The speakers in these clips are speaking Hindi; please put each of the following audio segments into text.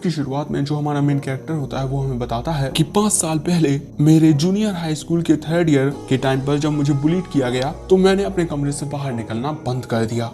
की शुरुआत में जो हमारा मेन कैरेक्टर होता है वो हमें बताता है कि 5 साल पहले मेरे जूनियर हाई स्कूल के 3rd ईयर के टाइम पर जब मुझे बुलीट किया गया तो मैंने अपने कमरे से बाहर निकलना बंद कर दिया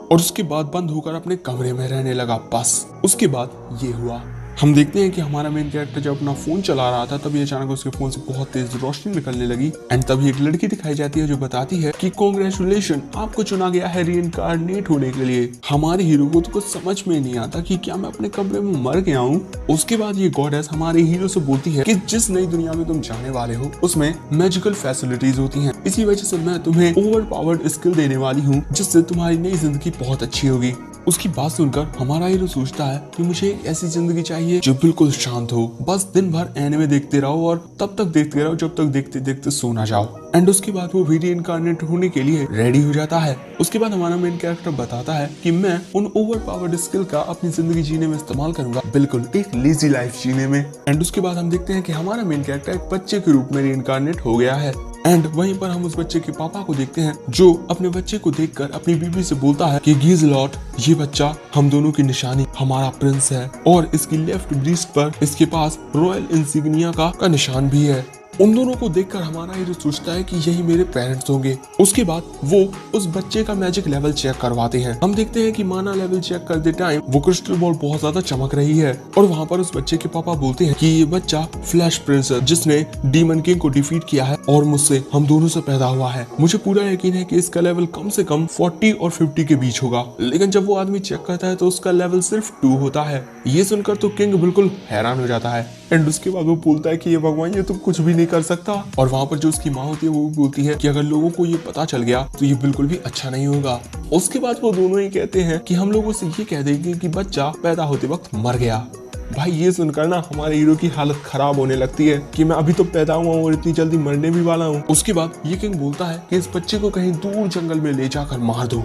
और उसके बाद बंद होकर अपने कमरे में रहने लगा। बस उसके बाद ये हुआ। हम देखते हैं कि हमारा मेन कैरेक्टर जब अपना फोन चला रहा था तभी अचानक उसके फोन से बहुत तेज रोशनी निकलने लगी एंड तभी एक लड़की दिखाई जाती है जो बताती है कि कांग्रेचुलेशन, आपको चुना गया है रीइंकार्नेट होने के लिए। हमारे हीरो को तो कुछ समझ में नहीं आता कि क्या मैं अपने कमरे में मर गया हूँ। उसके बाद ये गॉडेस हमारे हीरो से बोलती है कि जिस नई दुनिया में तुम जाने वाले हो उसमें मैजिकल फैसिलिटीज होती हैं, इसी वजह से मैं तुम्हें ओवर पावर्ड स्किल देने वाली हूँ जिससे तुम्हारी नई जिंदगी बहुत अच्छी होगी। उसकी बात सुनकर हमारा हीरो सोचता है कि मुझे ऐसी जिंदगी चाहिए जो बिल्कुल शांत हो, बस दिन भर एनिमे देखते रहो और तब तक देखते रहो जब तक देखते देखते सो ना जाओ। एंड उसके बाद वो रीइंकार्नेट होने के लिए रेडी हो जाता है। उसके बाद हमारा मेन कैरेक्टर बताता है कि मैं उन ओवर पावर्ड स्किल का अपनी जिंदगी जीने में इस्तेमाल करूंगा, बिल्कुल एक लेजी लाइफ जीने में। एंड उसके बाद हम देखते हैं कि हमारा मेन कैरेक्टर एक बच्चे के रूप में रीइंकार्नेट हो गया है। एंड वहीं पर हम उस बच्चे के पापा को देखते हैं जो अपने बच्चे को देखकर अपनी बीवी से बोलता है कि गीजलॉट, ये बच्चा हम दोनों की निशानी, हमारा प्रिंस है और इसकी लेफ्ट ब्रीस्ट पर इसके पास रॉयल इंसिग्निया का निशान भी है। उन दोनों को देखकर हमारा हीरो सोचता है कि यही मेरे पेरेंट्स होंगे। उसके बाद वो उस बच्चे का मैजिक लेवल चेक करवाते हैं। हम देखते हैं कि माना लेवल चेक करते टाइम वो क्रिस्टल बॉल बहुत ज्यादा चमक रही है और वहाँ पर उस बच्चे के पापा बोलते हैं कि ये बच्चा फ्लैश प्रिंस है जिसने डीमन किंग को डिफीट किया है और मुझसे हम दोनों से पैदा हुआ है। मुझे पूरा यकीन है कि इसका लेवल कम से कम 40 और 50 के बीच होगा। लेकिन जब वो आदमी चेक करता है तो उसका लेवल सिर्फ 2 होता है। ये सुनकर तो किंग बिल्कुल हैरान हो जाता है। एंड उसके बाद वो बोलता है कि ये भगवान, ये तो कुछ भी नहीं कर सकता। और वहाँ पर जो उसकी माँ होती है वो भी बोलती है कि अगर लोगों को ये पता चल गया तो ये बिल्कुल भी अच्छा नहीं होगा। उसके बाद वो दोनों ही कहते हैं कि हम लोगों से ये कह देंगे कि बच्चा पैदा होते वक्त मर गया। भाई ये सुनकर ना हमारे हीरो की हालत खराब होने लगती है कि मैं अभी तो पैदा हुआ हूँ और इतनी जल्दी मरने भी वाला हूँ। उसके बाद ये किंग बोलता है कि इस बच्चे को कहीं दूर जंगल में ले जाकर मार दो।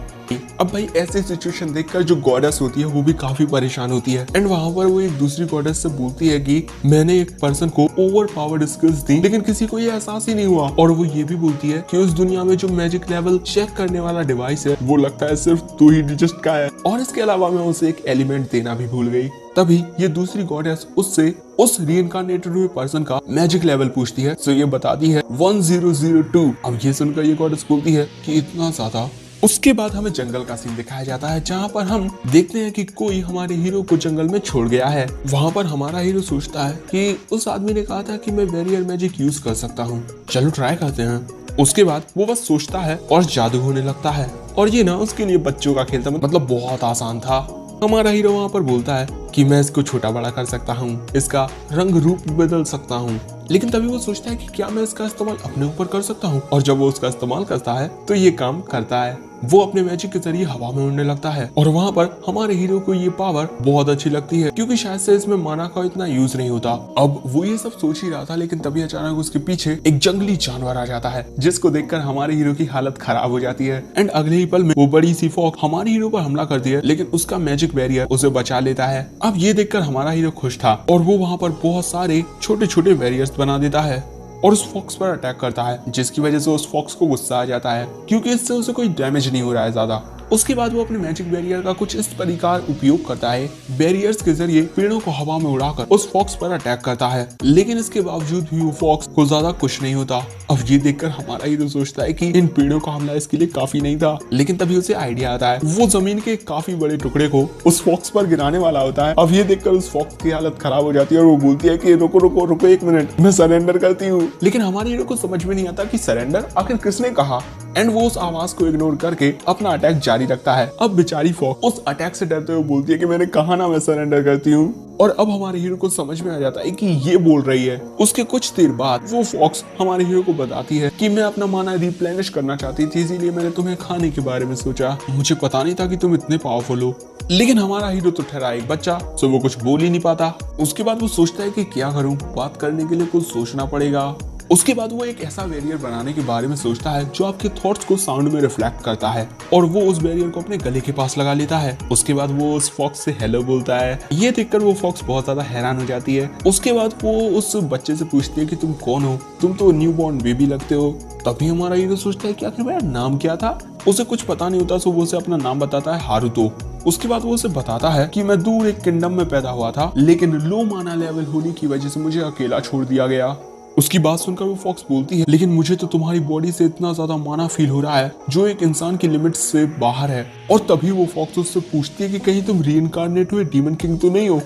अब भाई ऐसी सिचुएशन देखकर जो गॉडेस होती है वो भी काफी परेशान होती है। एंड वहाँ पर वो एक दूसरी गॉडेस से बोलती है कि मैंने एक पर्सन को ओवर पावर्ड स्किल्स दी लेकिन किसी को ये एहसास ही नहीं हुआ। और वो ये भी बोलती है कि उस दुनिया में जो मैजिक लेवल चेक करने वाला डिवाइस है वो लगता है सिर्फ 2 ही डिजिट का है और इसके अलावा मैं उसे एक एलिमेंट देना भी भूल गई। तभी ये दूसरी गॉडेस उससे उस रीइंकार्नेटेड हुए पर्सन का मैजिक लेवल पूछती है। तो ये बताती है 1002। अब ये सुनकर ये गॉडेस बोलती है कि इतना ज्यादा। उसके बाद हमें जंगल का सीन दिखाया जाता है जहाँ पर हम देखते हैं कि कोई हमारे हीरो को जंगल में छोड़ गया है। वहाँ पर हमारा हीरो सोचता है कि उस आदमी ने कहा था कि मैं बैरियर मैजिक यूज कर सकता हूँ, चलो ट्राई करते हैं। उसके बाद वो बस सोचता है और जादू होने लगता है और ये ना उसके लिए बच्चों का खेल था, मतलब बहुत आसान था। हमारा हीरो वहाँ पर बोलता है कि मैं इसको छोटा बड़ा कर सकता हूँ, इसका रंग रूप बदल सकता हूँ। लेकिन तभी वो सोचता है कि क्या मैं इसका इस्तेमाल अपने ऊपर कर सकता हूँ। और जब वो उसका इस्तेमाल करता है तो ये काम करता है। वो अपने मैजिक के जरिए हवा में उड़ने लगता है और वहाँ पर हमारे हीरो को ये पावर बहुत अच्छी लगती है क्योंकि शायद से इसमें माना का इतना यूज नहीं होता। अब वो ये सब सोच ही रहा था लेकिन तभी अचानक उसके पीछे एक जंगली जानवर आ जाता है जिसको देखकर हमारे हीरो की हालत खराब हो जाती है। एंड अगले ही पल में वो बड़ी सी फॉक्स हमारे हीरो पर हमला करती है लेकिन उसका मैजिक बैरियर उसे बचा लेता है। अब ये देखकर हमारा हीरो खुश था और वो वहाँ पर बहुत सारे छोटे छोटे बैरियर्स बना देता है और उस फॉक्स पर अटैक करता है जिसकी वजह से उस फॉक्स को गुस्सा आ जाता है क्योंकि इससे उसे कोई डैमेज नहीं हो रहा है ज्यादा। उसके बाद वो अपने मैजिक बैरियर का कुछ इस प्रकार उपयोग करता है, बैरियर्स के जरिए पेड़ों को हवा में उड़ाकर उस फॉक्स पर अटैक करता है लेकिन इसके बावजूद भी वो फॉक्स को ज्यादा कुछ नहीं होता। अब ये देखकर हमारा हीरो सोचता है कि इन पेड़ों का हमला इसके लिए काफी नहीं था। लेकिन तभी उसे आइडिया आता है, वो जमीन के काफी बड़े टुकड़े को उस फॉक्स पर गिराने वाला होता है। अब ये देखकर उस फॉक्स की हालत खराब हो जाती है और वो बोलती है कि रुको रुको रुको 1 मिनट, मैं सरेंडर करती हूँ। लेकिन हमारे हीरो को समझ में नहीं आता कि सरेंडर आखिर किसने कहा। एंड वो उस आवाज को इग्नोर करके अपना अटैक जारी रखता है। अब बेचारी फॉक्स उस अटैक से डरते हुए बोलती है कि मैंने कहा ना मैं सरेंडर करती हूँ। और अब हमारे हीरो को समझ में आ जाता है कि ये बोल रही है। उसके कुछ देर बाद वो फॉक्स हमारे हीरो को बताती है कि मैं अपना माना रिप्लेनिश करना चाहती थी, इसीलिए मैंने तुम्हें खाने के बारे में सोचा, मुझे पता नहीं था कि तुम इतने पावरफुल हो। लेकिन हमारा हीरो तो ठहरा एक बच्चा, तो वो कुछ बोल ही नहीं पाता। उसके बाद वो सोचता है कि क्या करूं, बात करने के लिए कुछ सोचना पड़ेगा। उसके बाद वो एक ऐसा बैरियर बनाने के बारे में सोचता है जो आपके थॉट्स को साउंड में रिफ्लेक्ट करता है और वो उस बैरियर को अपने गले के पास लगा लेता है। उसके बाद वो उस फॉक्स से हेलो बोलता है। ये देखकर वो फॉक्स बहुत ज्यादा हैरान हो जाती है। उसके बाद वो उस बच्चे से पूछती है कि तुम कौन हो, तुम तो न्यू बॉर्न बेबी लगते हो। तभी हमारा हीरो सोचता है कि आखिर मेरा नाम क्या था। उसे कुछ पता नहीं होता, सो वो उसे अपना नाम बताता है हारुतो। उसके बाद वो उसे बताता है कि मैं दूर एक किंगडम में पैदा हुआ था, लेकिन लो माना लेवल होने की वजह से मुझे अकेला छोड़ दिया गया। उसकी बात सुनकर वो फॉक्स बोलती है, लेकिन मुझे तो तुम्हारी बॉडी से इतना ज्यादा माना फील हो रहा है जो एक इंसान की लिमिट से बाहर है। और तभी वो फॉक्स उससे पूछती है कि कहीं तुम रीइंकार्नेट हुए डीमन किंग तो नहीं हो।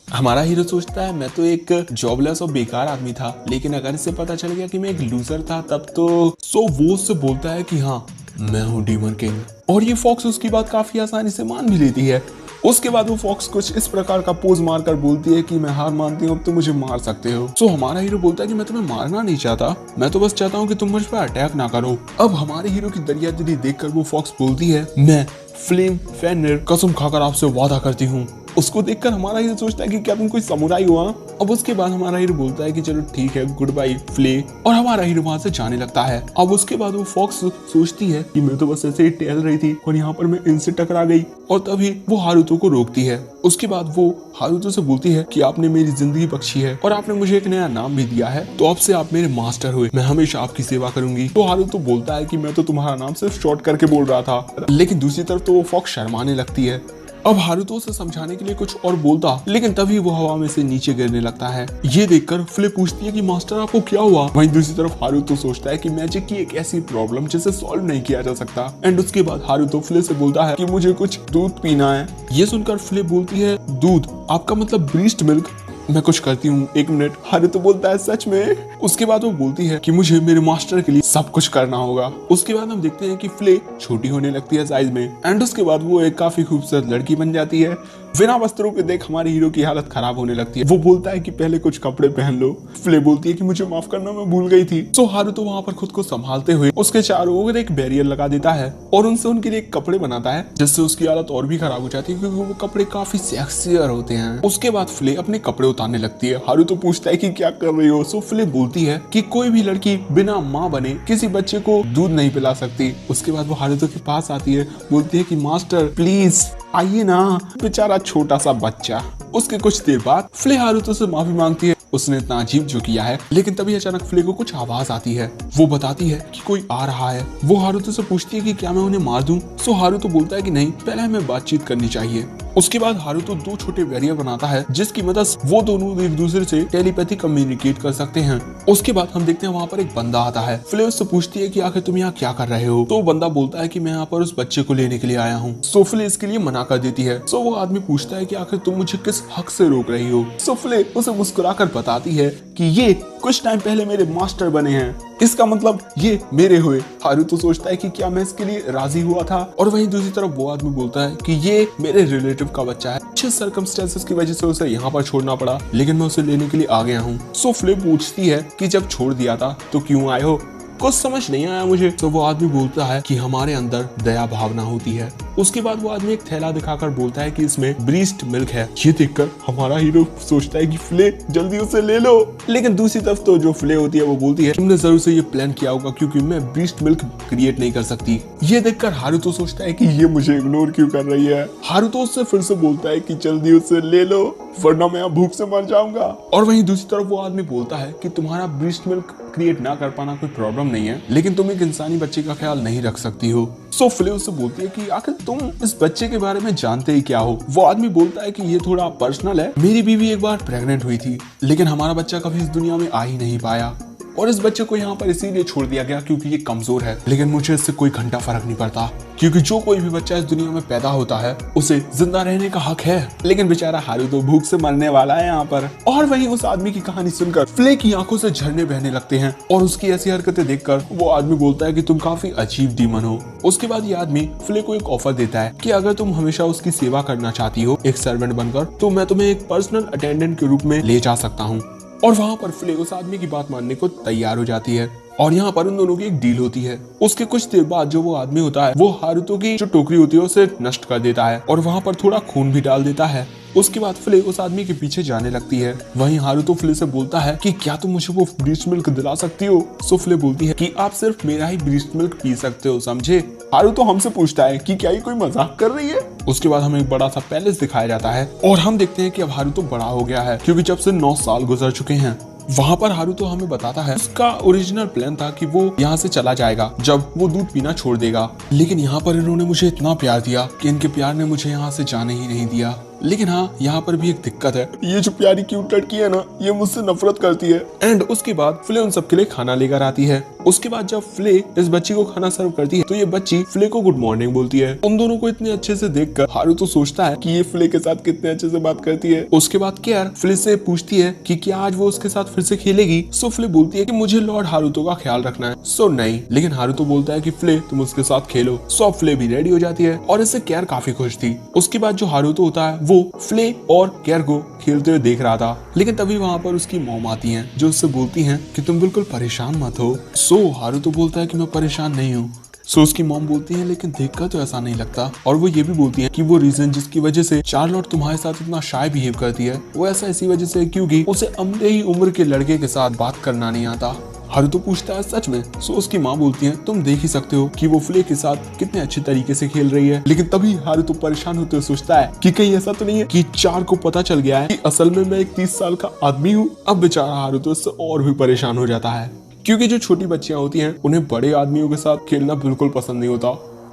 हमारा हीरो सोचता है मैं तो एक जॉबलेस और बेकार आदमी था, लेकिन अगर इससे पता चल गया कि मैं एक लूजर था तब तो। वो उससे बोलता है कि हाँ मैं हूँ डीमन किंग। और ये फॉक्स उसकी बात काफी आसानी से मान भी लेती है। उसके बाद वो फॉक्स कुछ इस प्रकार का पोज मारकर बोलती है कि मैं हार मानती हूँ, अब तुम मुझे मार सकते हो। हमारा हीरो बोलता है कि मैं तुम्हें मारना नहीं चाहता, मैं तो बस चाहता हूँ कि तुम मुझ पर अटैक ना करो। अब हमारे हीरो की दरियादिली देखकर वो फॉक्स बोलती है, मैं फ्लेम फेनरिर कसम खाकर आपसे वादा करती हूँ। उसको देखकर हमारा हीरो सोचता है कि क्या तुम कोई समुराई हुआ। अब उसके बाद हमारा हीरो बोलता है कि चलो ठीक है, गुड बाय फ्ले, और हमारा हीरो वहां से जाने लगता है। अब उसके बाद वो फॉक्स सोचती है कि मैं तो बस ऐसे ही टहल रही थी और यहाँ पर मैं इनसे टकरा गई, और तभी वो हारुतो को रोकती है। उसके बाद वो हारुतो से बोलती है कि आपने मेरी जिंदगी बख्शी है और आपने मुझे एक नया नाम भी दिया है, तो अब से आप मेरे मास्टर हुए, मैं हमेशा आपकी सेवा करूंगी। तो हारुतो बोलता है कि मैं तो तुम्हारा नाम सिर्फ शॉर्ट करके बोल रहा था, लेकिन दूसरी तरफ तो वो फॉक्स शर्माने लगती है। अब हारुतो से समझाने के लिए कुछ और बोलता, लेकिन तभी वो हवा में से नीचे गिरने लगता है। ये देखकर फ्ले पूछती है कि मास्टर आपको क्या हुआ। वहीं दूसरी तरफ हारुतो सोचता है कि मैजिक की एक ऐसी प्रॉब्लम जिसे सॉल्व नहीं किया जा सकता। एंड उसके बाद हारुतो फ्ले से बोलता है कि मुझे कुछ दूध पीना है। ये सुनकर फ्ले बोलती है, दूध? आपका मतलब ब्रीस्ट मिल्क? मैं कुछ करती हूँ, एक मिनट। हारुतो बोलता है, सच में? उसके बाद वो बोलती है कि मुझे मेरे मास्टर के लिए सब कुछ करना होगा। उसके बाद हम देखते हैं कि फ्ले छोटी होने लगती है साइज में, एंड उसके बाद वो एक काफी खूबसूरत लड़की बन जाती है। बिना वस्त्रों के देख हमारे हीरो की हालत खराब होने लगती है। वो बोलता है कि पहले कुछ कपड़े पहन लो। फ्ले बोलती है कि मुझे माफ करना, मैं भूल गई थी। हारुतो वहाँ पर खुद को संभालते हुए उसके चारों ओर एक बैरियर लगा देता है और उनसे उनके लिए कपड़े बनाता है, जिससे उसकी हालत और भी खराब हो जाती है क्योंकि वो कपड़े काफी सेक्सियर होते हैं। उसके बाद फ्ले अपने कपड़े उतारने लगती है। हारुतो पूछता है कि क्या कर रही हो। फ्ले बोलती है कि कोई भी लड़की बिना माँ बने किसी बच्चे को दूध नहीं पिला सकती। उसके बाद वो हारुतो के पास आती है, बोलती है कि मास्टर प्लीज आइए ना, बेचारा छोटा सा बच्चा। उसके कुछ देर बाद फ्ले हारुतो से माफी मांगती है, उसने इतना अजीब जो किया है। लेकिन तभी अचानक फ्ले को कुछ आवाज आती है। वो बताती है कि कोई आ रहा है। वो हारुतो से पूछती है कि क्या मैं उन्हें मार दूं। हारुतो बोलता है कि नहीं, पहले हमें बातचीत करनी चाहिए। उसके बाद हारुतो दो छोटे बैरियर बनाता है जिसकी मदद वो दोनों एक दूसरे से टेलीपैथी कम्युनिकेट कर सकते हैं। उसके बाद हम देखते हैं वहाँ पर एक बंदा आता है। फ्ले उससे पूछती है कि आखिर तुम यहाँ क्या कर रहे हो। तो बंदा बोलता है कि मैं यहाँ पर उस बच्चे को लेने के लिए आया हूँ। फ्ले इसके लिए मना कर देती है। वो आदमी पूछता है कि आखिर तुम मुझे किस हक से रोक रही हो। फ्ले उसे मुस्कुराकर बताती है कि ये कुछ टाइम पहले मेरे मास्टर बने हैं, इसका मतलब ये मेरे हुए। हारुतो सोचता है कि क्या मैं इसके लिए राजी हुआ था, और वहीं दूसरी तरफ वो आदमी बोलता है कि ये मेरे रिलेटिव का बच्चा है, कुछ सर्कमस्टेंसेस की वजह से उसे यहाँ पर छोड़ना पड़ा, लेकिन मैं उसे लेने के लिए आ गया हूँ। फ्ले पूछती है कि जब छोड़ दिया था तो क्यों आए हो। कुछ समझ नहीं आया मुझे। वो आदमी बोलता है कि हमारे अंदर दया भावना होती है। उसके बाद वो आदमी एक थैला दिखाकर बोलता है कि इसमें ब्रीस्ट मिल्क है। ये देखकर हमारा हीरो सोचता है कि फ्ले जल्दी उसे ले लो, लेकिन दूसरी तरफ तो जो फ्ले होती है वो बोलती है तुमने जरूर से ये प्लान किया होगा क्योंकि मैं ब्रीस्ट मिल्क क्रिएट नहीं कर सकती। ये देखकर हारुतो सोचता है कि ये मुझे इग्नोर क्यों कर रही है। हारुतो उससे फिर से बोलता है कि जल्दी उसे ले लो वरना मैं भूख से मर जाऊंगा। और वहीं दूसरी तरफ वो आदमी बोलता है कि तुम्हारा ब्रीस्ट मिल्क क्रिएट ना कर पाना कोई प्रॉब्लम नहीं है, लेकिन तुम एक इंसानी बच्चे का ख्याल नहीं रख सकती हो। फ्ले उससे बोलती है कि आखिर तुम इस बच्चे के बारे में जानते ही क्या हो। वो आदमी बोलता है कि ये थोड़ा पर्सनल है, मेरी बीवी एक बार प्रेग्नेंट हुई थी, लेकिन हमारा बच्चा कभी इस दुनिया में आ ही नहीं पाया, और इस बच्चे को यहाँ पर इसीलिए छोड़ दिया गया क्योंकि ये कमजोर है। लेकिन मुझे इससे कोई घंटा फर्क नहीं पड़ता क्योंकि जो कोई भी बच्चा इस दुनिया में पैदा होता है उसे जिंदा रहने का हक है, लेकिन बेचारा हारुतो भूख से मरने वाला है यहाँ पर। और वहीं उस आदमी की कहानी सुनकर फ्ले की आंखों से झरने बहने लगते हैं, और उसकी ऐसी हरकतें देखकर वो आदमी बोलता है कि तुम काफी अजीब डीमन हो। उसके बाद ये आदमी फ्ले को एक ऑफर देता है कि अगर तुम हमेशा उसकी सेवा करना चाहती हो एक सर्वेंट बनकर, तो मैं तुम्हें एक पर्सनल अटेंडेंट के रूप में ले जा सकता हूँ। और वहां पर फ्ले उस आदमी की बात मानने को तैयार हो जाती है, और यहाँ पर उन दोनों की एक डील होती है। उसके कुछ देर बाद जो वो आदमी होता है वो हारुतो की जो टोकरी होती है उसे नष्ट कर देता है, और वहां पर थोड़ा खून भी डाल देता है। उसके बाद फ्ले उस आदमी के पीछे जाने लगती है। वहीं हारुतो फ्ले से बोलता है कि क्या तुम मुझे वो ब्रीस्ट मिल्क दिला सकती हो। फ्ले बोलती है कि आप सिर्फ मेरा ही ब्रीस्ट मिल्क पी सकते हो, समझे। हारुतो हमसे पूछता है कि क्या ये कोई मजाक कर रही है। उसके बाद हमें एक बड़ा सा पैलेस दिखाया जाता है, और हम देखते हैं कि अब हारुतो बड़ा हो गया है क्योंकि जब से 9 साल गुजर चुके हैं। वहाँ पर हारुतो हमें बताता है उसका ओरिजिनल प्लान था कि वो यहाँ से चला जाएगा जब वो दूध पीना छोड़ देगा, लेकिन यहाँ पर इन्होंने मुझे इतना प्यार दिया कि इनके प्यार ने मुझे यहाँ से जाने ही नहीं दिया। लेकिन हाँ, यहाँ पर भी एक दिक्कत है, ये जो प्यारी क्यूट लड़की है ना, ये मुझसे नफरत करती है। एंड उसके बाद फ्ले उन सबके लिए खाना लेकर आती है। उसके बाद जब फ्ले इस बच्ची को खाना सर्व करती है तो ये बच्ची फ्ले को गुड मॉर्निंग बोलती है। उन दोनों को इतने अच्छे से देखकर हारुतो सोचता है कि ये फ्ले के साथ कितने अच्छे से बात करती है। उसके बाद केयर फ्ले से पूछती है कि क्या आज वो उसके साथ फिर से खेलेगी। सो फ्ले बोलती है कि मुझे लॉर्ड हारुतो का ख्याल रखना है। सो नहीं, लेकिन हारुतो बोलता है कि फ्ले तुम उसके साथ खेलो। सो फ्ले भी रेडी हो जाती है और इससे केयर काफी खुश थी। उसके बाद जो हारुतो होता है वो फ्ले और केयर को खेलते हुए देख रहा था, लेकिन तभी वहाँ पर उसकी मॉम आती हैं जो उससे बोलती हैं कि तुम बिल्कुल परेशान मत हो। सो हारुतो बोलता है कि मैं परेशान नहीं हूँ। सो उसकी मॉम बोलती है लेकिन देखकर तो ऐसा नहीं लगता, और वो ये भी बोलती है कि वो रीजन जिसकी वजह से चार्लोट तुम्हारे साथ इतना शाय बिहेव करती है वो ऐसा इसी वजह से क्योंकि उसे अपने ही उम्र के लड़के के साथ बात करना नहीं आता। हारुतो पूछता है सच में? सो उसकी माँ बोलती है तुम देख ही सकते हो कि वो फ्ले के साथ कितने अच्छे तरीके से खेल रही है। लेकिन तभी हारुतो परेशान होते हुए सोचता है कि कहीं ऐसा तो नहीं है कि चार को पता चल गया है कि असल में मैं एक 30 साल का आदमी हूँ। अब बेचारा हारुतो इससे और भी परेशान हो जाता है क्योंकि जो छोटी बच्चियां होती हैं उन्हें बड़े आदमियों के साथ खेलना बिल्कुल पसंद नहीं होता।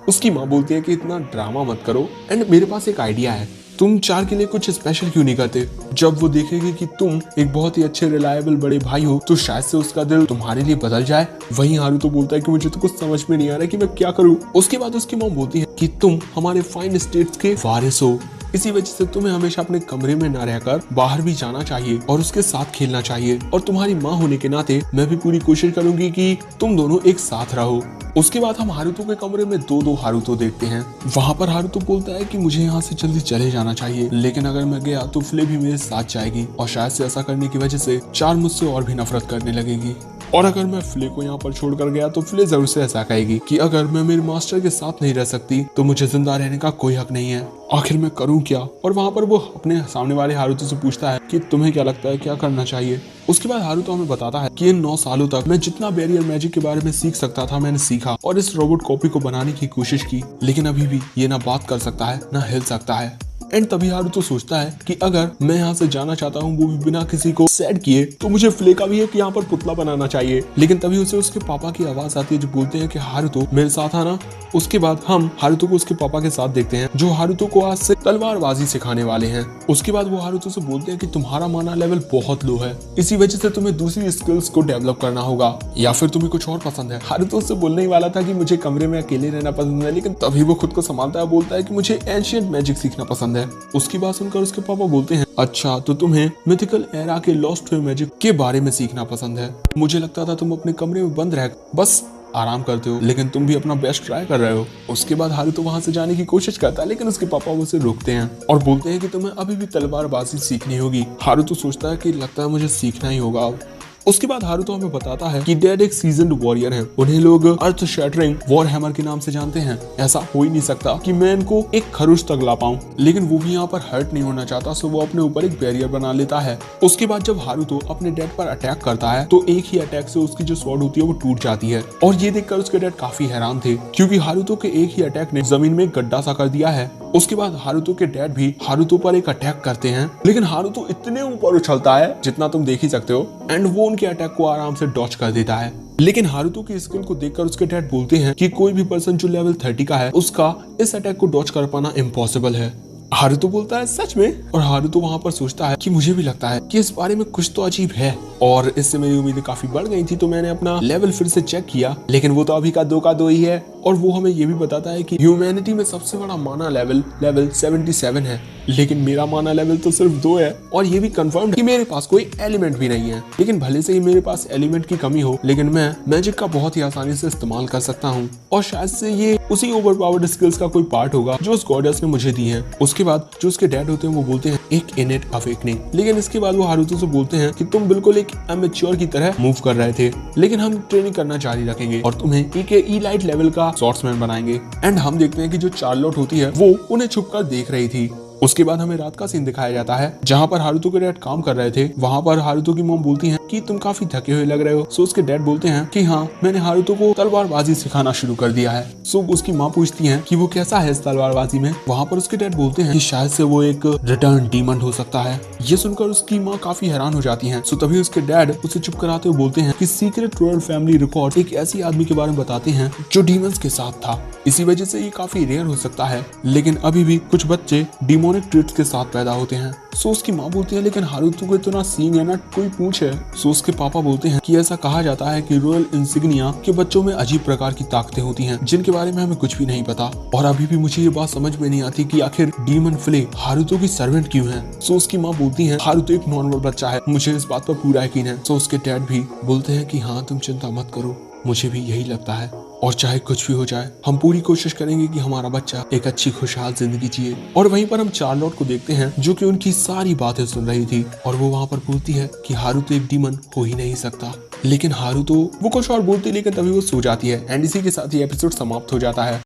उसकी माँ बोलती है कि इतना ड्रामा मत करो, एंड मेरे पास एक आइडिया है, तुम चार के लिए कुछ स्पेशल क्यों नहीं करते? जब वो देखेगी कि तुम एक बहुत ही अच्छे रिलायबल बड़े भाई हो तो शायद से उसका दिल तुम्हारे लिए बदल जाए। वहीं हारुतो बोलता है कि मुझे तो कुछ समझ में नहीं आ रहा है कि मैं क्या करूं। उसके बाद उसकी मॉम बोलती है कि तुम हमारे फाइन स्टेट्स के वारिस हो, इसी वजह से तुम्हें हमेशा अपने कमरे में न रहकर बाहर भी जाना चाहिए और उसके साथ खेलना चाहिए, और तुम्हारी माँ होने के नाते मैं भी पूरी कोशिश करूंगी कि तुम दोनों एक साथ रहो। उसके बाद हम हारुतो के कमरे में दो हारुतो देखते हैं। वहाँ पर हारुतो बोलता है कि मुझे यहाँ से जल्दी चले जाना चाहिए, लेकिन अगर मैं गया तो फ्ले भी मेरे साथ जाएगी और शायद से ऐसा करने की वजह से चार मुझसे और भी नफरत करने लगेगी, और अगर मैं फ्ले को यहाँ पर छोड़कर गया तो फ्ले जरूर से ऐसा कहेगी कि अगर मैं मेरे मास्टर के साथ नहीं रह सकती तो मुझे जिंदा रहने का कोई हक नहीं है, आखिर मैं करूँ क्या? और वहाँ पर वो अपने सामने वाले हारुतो से पूछता है कि तुम्हें क्या लगता है क्या करना चाहिए। उसके बाद हारुतो हमें बताता है कि इन 9 सालों तक मैं जितना बैरियर मैजिक के बारे में सीख सकता था मैंने सीखा और इस रोबोट कॉपी को बनाने की कोशिश की, लेकिन अभी भी ये ना बात कर सकता है ना हिल सकता है। एंड तभी हारुतो सोचता है कि अगर मैं यहाँ से जाना चाहता हूँ वो भी बिना किसी को सैड किए तो मुझे फ्ले का भी एक यहाँ पर पुतला बनाना चाहिए। लेकिन तभी उसे उसके पापा की आवाज आती है जो बोलते हैं कि हारुतो मेरे साथ आना। उसके बाद हम हारुतो को उसके पापा के साथ देखते हैं जो हारुतो को आज से तलवारबाजी सिखाने वाले हैं। उसके बाद वो हारुतो से बोलते हैं कि तुम्हारा माना लेवल बहुत लो है, इसी वजह से तुम्हें दूसरी स्किल्स को डेवलप करना होगा, या फिर तुम्हें कुछ और पसंद है। हारुतो उससे बोलने ही वाला था कि मुझे कमरे में अकेले रहना पसंद है, लेकिन तभी वो खुद को संभालता है, बोलता है कि मुझे एंशिएंट मैजिक सीखना पसंद है। उसकी बात सुनकर उसके पापा बोलते हैं अच्छा तो तुम्हें मिथिकल एरा के लॉस्ट मैजिक के बारे में सीखना पसंद है, मुझे लगता था तुम अपने कमरे में बंद रह बस आराम करते हो, लेकिन तुम भी अपना बेस्ट ट्राई कर रहे हो। उसके बाद हारुतो वहां से जाने की कोशिश करता है, लेकिन उसके पापा उसे रोकते हैं और बोलते हैं कि तुम्हें अभी भी तलवारबाजी सीखनी होगी। हारुतो सोचता है कि लगता है मुझे सीखना ही होगा अब। उसके बाद हारुतो हमें बताता है कि डैड एक सीजन्ड वॉरियर हैं, उन्हें लोग अर्थ शैटरिंग वॉर हैमर के नाम से जानते हैं। ऐसा हो ही नहीं सकता कि मैं इनको एक खरोच तक ला पाऊं, लेकिन वो भी यहाँ पर हर्ट नहीं होना चाहता, सो वो अपने ऊपर एक बैरियर बना लेता है। उसके बाद जब हारुतो अपने डैड पर अटैक करता है तो एक ही अटैक से उसकी जो स्वॉर्ड होती है वो टूट जाती है, और ये देखकर उसके डैड काफी हैरान थे क्योंकि हारुतो के एक ही अटैक ने जमीन में एक गड्ढा सा कर दिया है। उसके बाद हारुतो के डैड भी हारुतो पर एक अटैक करते हैं, लेकिन हारुतो इतने ऊपर उछलता है जितना तुम देख ही सकते हो, एंड वो उनके अटैक को आराम से डॉच कर देता है। लेकिन हारुतो की स्किल को देखकर उसके डैड बोलते हैं कि कोई भी पर्सन जो लेवल 30 का है उसका इस अटैक को डॉच कर पाना इम्पॉसिबल है। हारुतो बोलता है सच में? और हारुतो वहाँ पर सोचता है कि मुझे भी लगता है कि इस बारे में कुछ तो अजीब है, और इससे मेरी उम्मीदें काफी बढ़ गई थी, तो मैंने अपना लेवल फिर से चेक किया, लेकिन वो तो अभी का दो ही है। और वो हमें ये भी बताता है कि ह्यूमैनिटी में सबसे बड़ा माना लेवल 77 है, लेकिन मेरा माना लेवल तो सिर्फ 2 है, और ये भी कंफर्म कि मेरे पास कोई एलिमेंट भी नहीं है। लेकिन भले से ही मेरे पास एलिमेंट की कमी हो, लेकिन मैं मैजिक का बहुत ही आसानी से इस्तेमाल कर सकता हूँ, और शायद से ये उसी ओवरपावर्ड स्किल्स का कोई पार्ट होगा जो उस गॉडेस ने मुझे दी है। उसके बाद जो उसके डैड होते हैं वो बोलते हैं एक इनेट अवेकनिंग, लेकिन इसके बाद वो हारुतो से बोलते हैं कि तुम बिल्कुल एक एमेच्योर की तरह मूव कर रहे थे, लेकिन हम ट्रेनिंग करना जारी रखेंगे और तुम्हें एक इलाइट लेवल का स्वॉर्ड्समैन बनाएंगे। एंड हम देखते हैं कि जो चार्लोट होती है वो उन्हें छुपकर देख रही थी। उसके बाद हमें रात का सीन दिखाया जाता है जहाँ पर हारुतो के डैड काम कर रहे थे। वहाँ पर हारुतो की मॉम बोलती हैं कि तुम काफी थके हुए लग रहे हो। सो उसके डैड बोलते हैं कि हाँ, मैंने हारुतो को तलवारबाजी सिखाना शुरू कर दिया है। सो उसकी माँ पूछती है कि वो कैसा है इस तलवारबाजी में। वहाँ पर उसके डैड बोलते हैं कि शायद से वो एक रिटर्न डीमन हो सकता है। ये सुनकर उसकी माँ काफी हैरान हो जाती है। सो तभी उसके डैड उसे चुप कराते हुए बोलते हैं कि सीक्रेट रॉयल फैमिली रिकॉर्ड एक ऐसी आदमी के बारे में बताते हैं जो डीमंस के साथ था। इसी वजह से ये काफी रेयर हो सकता है, लेकिन अभी भी कुछ बच्चे डिमोनिक ट्रेट्स के साथ पैदा होते हैं। सो उसकी माँ बोलती है लेकिन हारुतो को तो ना सींग है ना कोई पूंछ है। सो उसके पापा बोलते हैं कि ऐसा कहा जाता है कि रॉयल इंसिग्निया के बच्चों में अजीब प्रकार की ताकतें होती हैं जिनके बारे में हमें कुछ भी नहीं पता। और अभी भी मुझे ये बात समझ में नहीं आती कि आखिर डीमन फ्ले हारुतो की सर्वेंट क्यों है। सो उसकी माँ बोलती है हारुतो एक नॉर्मल बच्चा है, मुझे इस बात पर पूरा यकीन है। सो उसके डैड भी बोलते हैं कि हाँ, तुम चिंता मत करो, मुझे भी यही लगता है और चाहे कुछ भी हो जाए हम पूरी कोशिश करेंगे कि हमारा बच्चा एक अच्छी खुशहाल जिंदगी जिए। और वहीं पर हम चार्लोट को देखते हैं जो कि उनकी सारी बातें सुन रही थी और वो वहाँ पर बोलती है कि हारुतो एक डीमन हो ही नहीं सकता। लेकिन हारुतो वो कुछ और बोलती, लेकिन तभी वो सो जाती है। एंड इसी के साथ ही एपिसोड समाप्त हो जाता है।